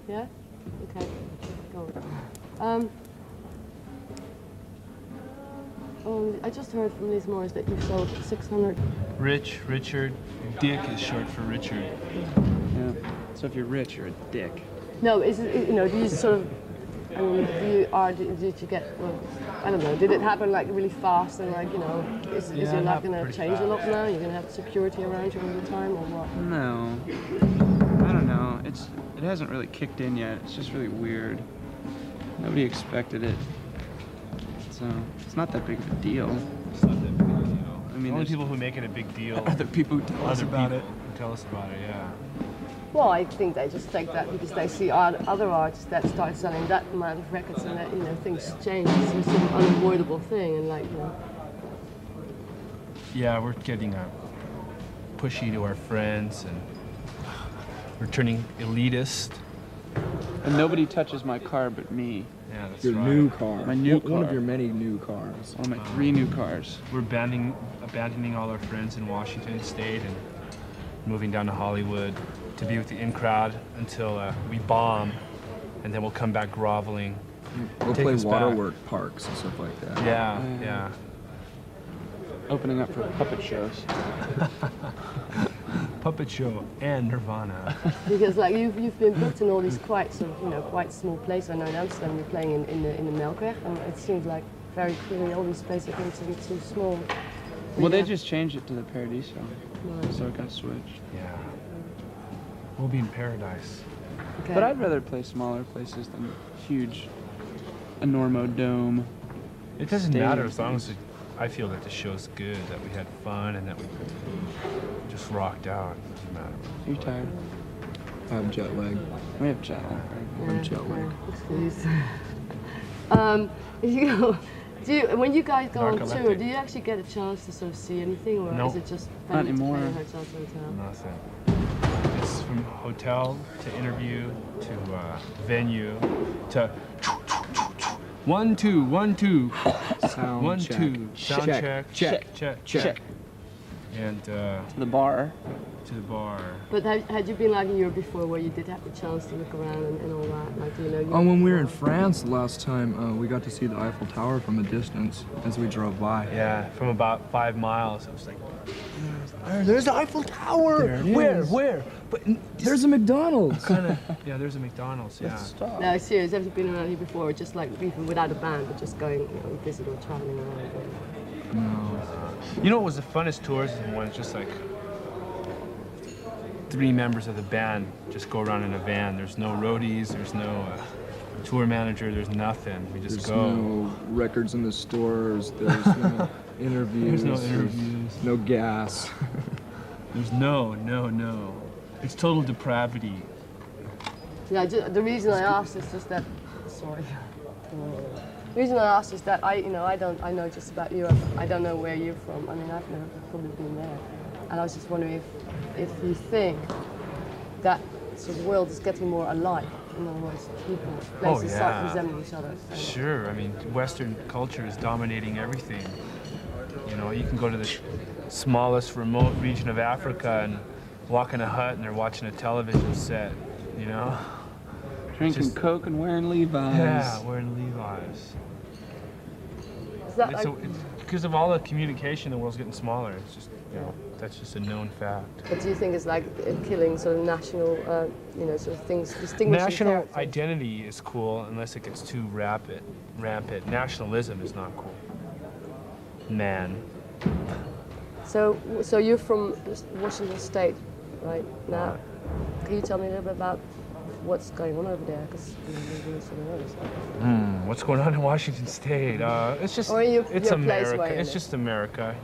Yeah? Okay. Go on. I just heard from Liz Morris that you sold 600. Richard. Dick is short for Richard. Yeah. So if you're rich, you're a dick. No, is it, do you sort of, did you get, well, I don't know, did it happen like really fast and like, is your life going to change a lot now? You're going to have security around you all the time or what? No. I don't know. It hasn't really kicked in yet. It's just really weird. Nobody expected it. So it's not that big of a deal. It's not that big of a deal. I mean, the only people who make it a big deal other people who tell us about it. Who tell us about it, yeah. Well, I think they just take that because they see other artists that start selling that amount of records and that, things change. It's an unavoidable thing and Yeah, we're getting pushy to our friends and we're turning elitist. And nobody touches my car but me. Yeah, that's your right. new car. My new car. One of your many new cars. One of my 3 new cars. We're abandoning all our friends in Washington State and moving down to Hollywood to be with the in crowd until we bomb, and then we'll come back groveling. We'll play waterwork parks and stuff like that. Yeah. Opening up for puppet shows. Puppet show and Nirvana. Because you've been booked in all these quite small places. I know in Amsterdam you're playing in the Melkweg, and it seems like very clearly all these places are going to be too small. Well, they just changed it to the Paradiso, Right. so it got switched. Yeah. We'll be in paradise. Okay. But I'd rather play smaller places than huge Enormo Dome. It doesn't Stadium matter as long things. as I feel that the show's good, that we had fun, and that we just rocked out. It doesn't matter. Are you tired? I have jet lag. We have jet lag. I'm jet lagged. When you guys go on tour, Narcoleptic. do you actually get a chance to sort of see anything, or No. is it just Not paying anymore. hotel to hotel? Nothing. It's from hotel to interview to venue to 1 2 1 2 Sound 1 check. 2 sound check. And To the bar. to the bar. But had you been like in Europe before, where you did have the chance to look around and all that, like When we were in France the last time, we got to see the Eiffel Tower from a distance as we drove by. Yeah, from about 5 miles. It was like, There's the Eiffel Tower! there it is. Where? But There's a McDonald's! yeah, there's a McDonald's. Yeah. Stop. No, serious. Have you been around here before, just like even without a band, but just going, visit or traveling around? No. You know what was the funnest tours? Is when it's just like 3 members of the band just go around in a van. There's no roadies. There's no tour manager. There's nothing. We just There's go. no records in the stores. There's no interviews. There's no interviews. No gas. There's no. It's total depravity. Yeah, the reason I asked is just that. Sorry. The reason I asked is that I know just about Europe. I don't know where you're from. I mean, I've never probably been there, and I was just wondering if you think that sort of world is getting more alike. In other words, places start yeah. resembling each other. Sure. I mean, Western culture is dominating everything. You can go to the smallest remote region of Africa and walk in a hut and they're watching a television set. Drinking Just- Coke and wearing Levi's. Yeah, wearing Levi's. Is that It's because of all the communication, the world's getting smaller. It's just, that's just a known fact. but do you think it's like killing sort of national, sort of things, distinguishing National characters? identity is cool unless it gets too rampant. Nationalism is not cool. Man. So you're from Washington State, right now. Can you tell me a little bit about what's going on over there? Because What's going on in Washington State? It's just, Or your it's place America. where you It's live. just America,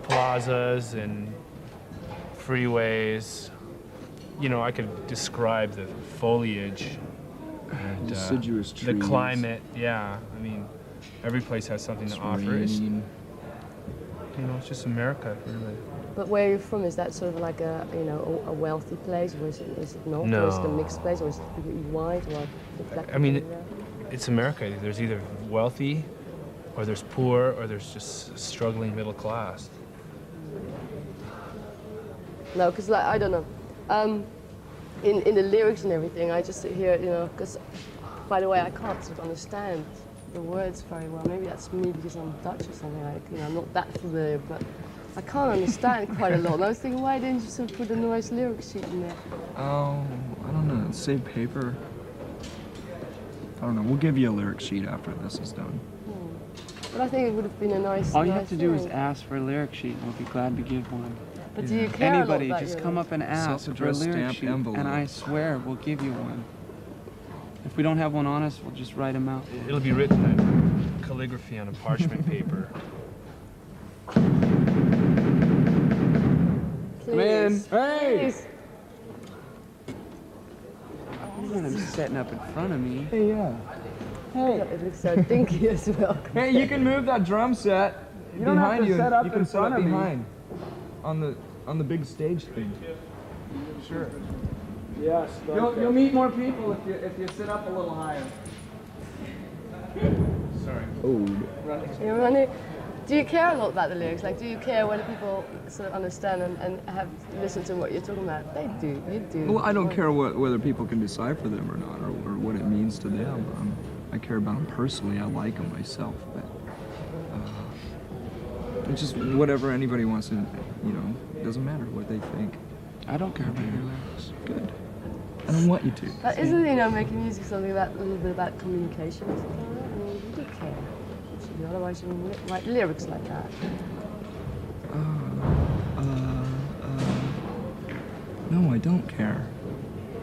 plazas and freeways. I could describe the foliage and Deciduous the trees. climate. Yeah, I mean, every place has something to offer. It's, Raining. it's just America, really. But where you're from, is that sort of like a wealthy place, or is it not? No. Or is it a mixed place, or is it completely white, or black? I mean, it's America. There's either wealthy, or there's poor, or there's just struggling middle class. No, because I don't know. in the lyrics and everything, I just sit here, you know, because, by the way, I can't sort of understand the words very well. Maybe that's me because I'm Dutch or something. You know, I'm not that familiar, but I can't understand quite a lot. And I was thinking, why didn't you sort of put a nice lyric sheet in there? Oh, I don't know. Save paper. I don't know. We'll give you a lyric sheet after this is done. But I think it would have been a nice. All you nice have to do is thing. ask for a lyric sheet, and we'll be glad to give one. But do you care a lot Anybody, about just your come lyrics? up and ask for a Self-addressed lyric stamp sheet, envelope. and I swear we'll give you one. If we don't have one on us, we'll just write them out. It'll be written in calligraphy on a parchment paper. Come in. Please. Hey! Please. You want him setting up in front of me. Hey, yeah. Hey, It looks so dinky as well. Hey, you can move that drum set You don't have behind to you. set up You can in set front up of me. behind on the big stage thing. Sure. yes. You'll meet more people if you sit up a little higher. Sorry. Oh. You know, do you care a lot about the lyrics? Like, do you care whether people sort of understand and have listened to what you're talking about? They do. You do. Well, I don't care whether people can decipher them or not, or what it means to them. I care about them personally. I like them myself, but it's just whatever anybody wants to, you know, it doesn't matter what they think. I don't care about your lyrics. Good. I don't want you to. But isn't, you know, making music something about a little bit about communication or something like that? I mean, you do care. You should, otherwise you wouldn't write lyrics like that. No, I don't care.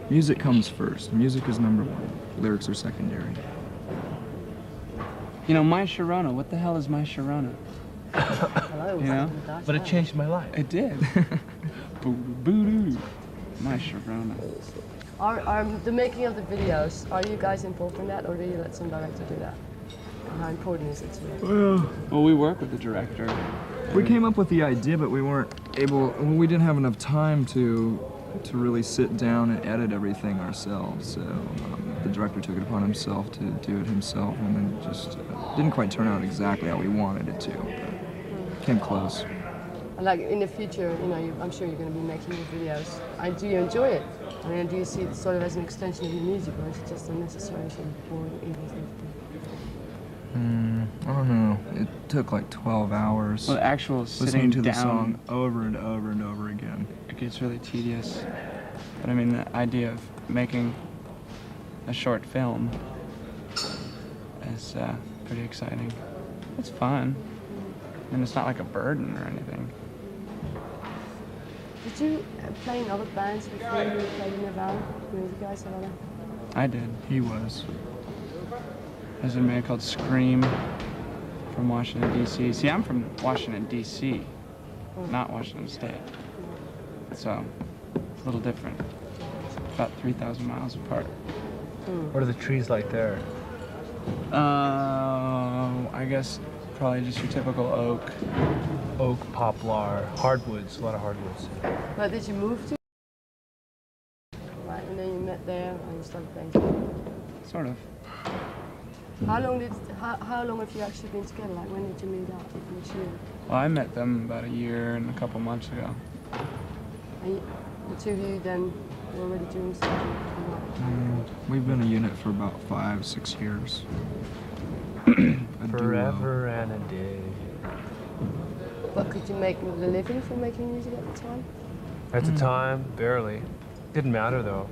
Music comes first. Music is number one. Lyrics are secondary. You know, my Sharona. What the hell is my Sharona? Hello. Yeah. But it changed my life. It did. Boo-doo. My Sharona. Are the making of the videos, are you guys involved in that, or do you let some director do that? And how important is it to you? Well, we work with the director. We came up with the idea, but we weren't able. Well, we didn't have enough time to really sit down and edit everything ourselves. So the director took it upon himself to do it himself, and then it just didn't quite turn out exactly how we wanted it to. But came close. And like in the future, you know, I'm sure you're going to be making more videos. Do you enjoy it? I mean, do you see it sort of as an extension of your music, or is it just a necessary sort of boring evil thing? I don't know. It took like 12 hours Well, the actual sitting listening to the down, song over and over and over again. it gets really tedious. But I mean, the idea of making a short film is pretty exciting. It's fun. And it's not like a burden or anything. Did you play in other bands before you played in Nirvana? Music guys and all that? I did. He was. There's a band called Scream from Washington, D.C. See, I'm from Washington, D.C., not Washington State. So, it's a little different. About 3,000 miles apart. What are the trees like there? I guess probably just your typical oak. Oak, poplar, hardwoods, a lot of hardwoods. But did you move to? Right, and then you met there and you started playing. Sort of. How long have you actually been together? Like, when did you meet up? Which year? Well, I met them about a year and a couple months ago. And the two of you then were already doing something? We've been a unit for about 5-6 years. Forever and a day. But could you make a living from making music at the time? At the time, barely. Didn't matter though.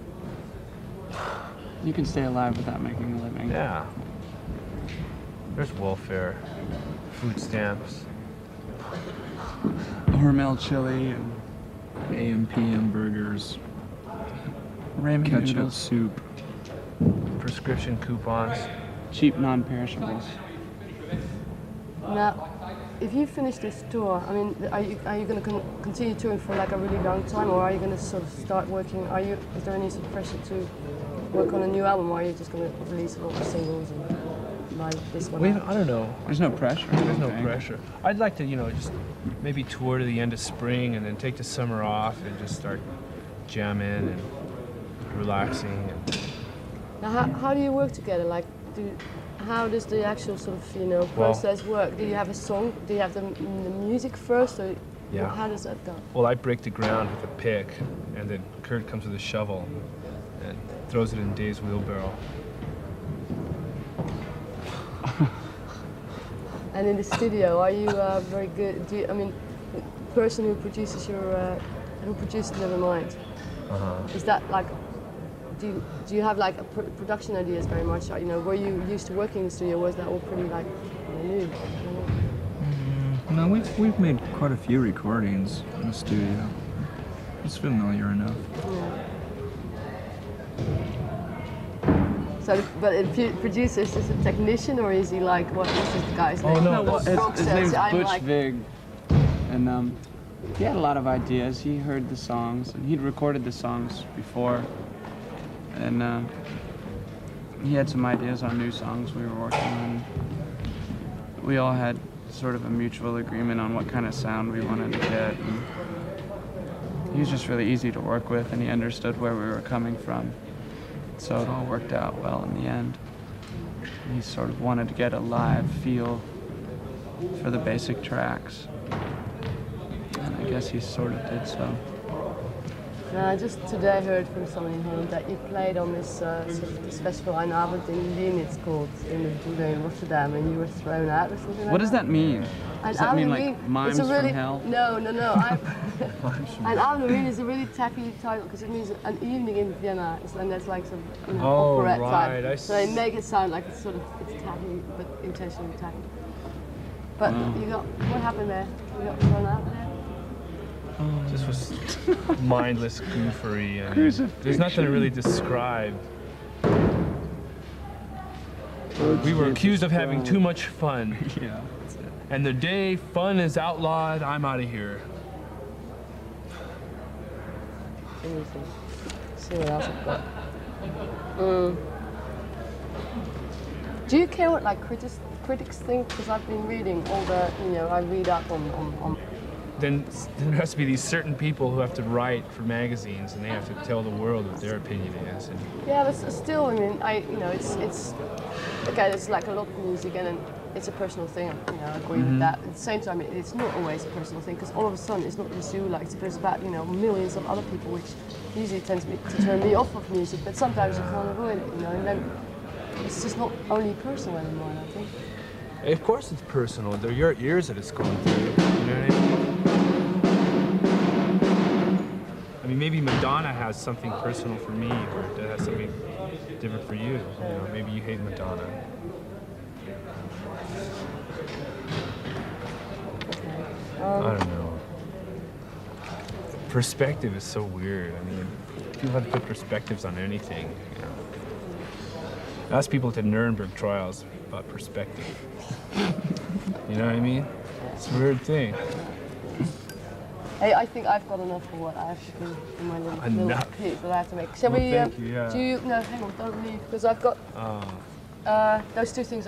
You can stay alive without making a living. Yeah. There's welfare, food stamps. Hormel chili and AM, PM burgers, ramen ketchup noodles. soup. Prescription coupons. Cheap non-perishables. Now, if you finish this tour, I mean, are you going to continue touring for like a really long time, or are you going to sort of start working? Is there any sort of pressure to work on a new album, or are you just going to release a lot of singles and like this one? I don't know. There's no pressure. There's no pressure. I'd like to, just maybe tour to the end of spring and then take the summer off and just start jamming and relaxing. Now, how do you work together? Like, how does the actual sort of process work? Do you have a song? Do you have the music first, or Yeah. How does that go? Well, I break the ground with a pick, and then Kurt comes with a shovel and throws it in Dave's wheelbarrow. And in the studio, are you very good? Do you, I mean, the person who produces who produced Nevermind, is that like, do you have like production ideas very much? You know, were you used to working in the studio? Was that all pretty like new? No, we've made quite a few recordings in the studio. It's familiar enough. Yeah. So, but the producer is this a technician, or is he like what's this guy's name? Oh no, Well, his name's I'm Butch like, Vig, and he had a lot of ideas. He heard the songs, and he'd recorded the songs before, and he had some ideas on new songs we were working on. We all had sort of a mutual agreement on what kind of sound we wanted to get. And he was just really easy to work with, and he understood where we were coming from. So it all worked out well in the end. He sort of wanted to get a live feel for the basic tracks. And I guess he sort of did so. I just today heard from someone in Holland that you played on this sort of this festival Eindavond in Wien, it's called, in the Boulder in Rotterdam, and you were thrown out or something like What does that mean? Does that mean like mimes it's a really, from hell? No. And Wien is a really tacky title because it means an evening in Vienna, and that's like some operette right, type. So they make it sound like it's tacky, but intentionally tacky. But what happened there? You got thrown out there? Just was mindless goofery. I mean, there's nothing to really describe. We were accused of having too much fun. Yeah, that's it. And the day fun is outlawed, I'm out of here. Let me see what else I've got. Do you care what like critics think? Because I've been reading all the, I read up on. Then there has to be these certain people who have to write for magazines, and they have to tell the world what their opinion is. And Yeah, but still, I mean, it's okay. It's like a lot of music, and it's a personal thing. I agree with that. At the same time, it's not always a personal thing, because all of a sudden, it's not just you. Like, there's about millions of other people, which usually tends to turn me off of music. But sometimes you can't avoid it, and then it's just not only personal anymore. I think. of course, it's personal. They're your ears that it's going through. You know what I mean? I mean, maybe Madonna has something personal for me, or that has something different for you. Maybe you hate Madonna. I don't know. Perspective is so weird. I mean, people have to put perspectives on anything. Ask people at the Nuremberg trials about perspective. You know what I mean? It's a weird thing. Hey, I think I've got enough for what I have to do in my little piece that I have to make. Shall we? Thank you, yeah. No, hang on, don't leave, because I've got those two things I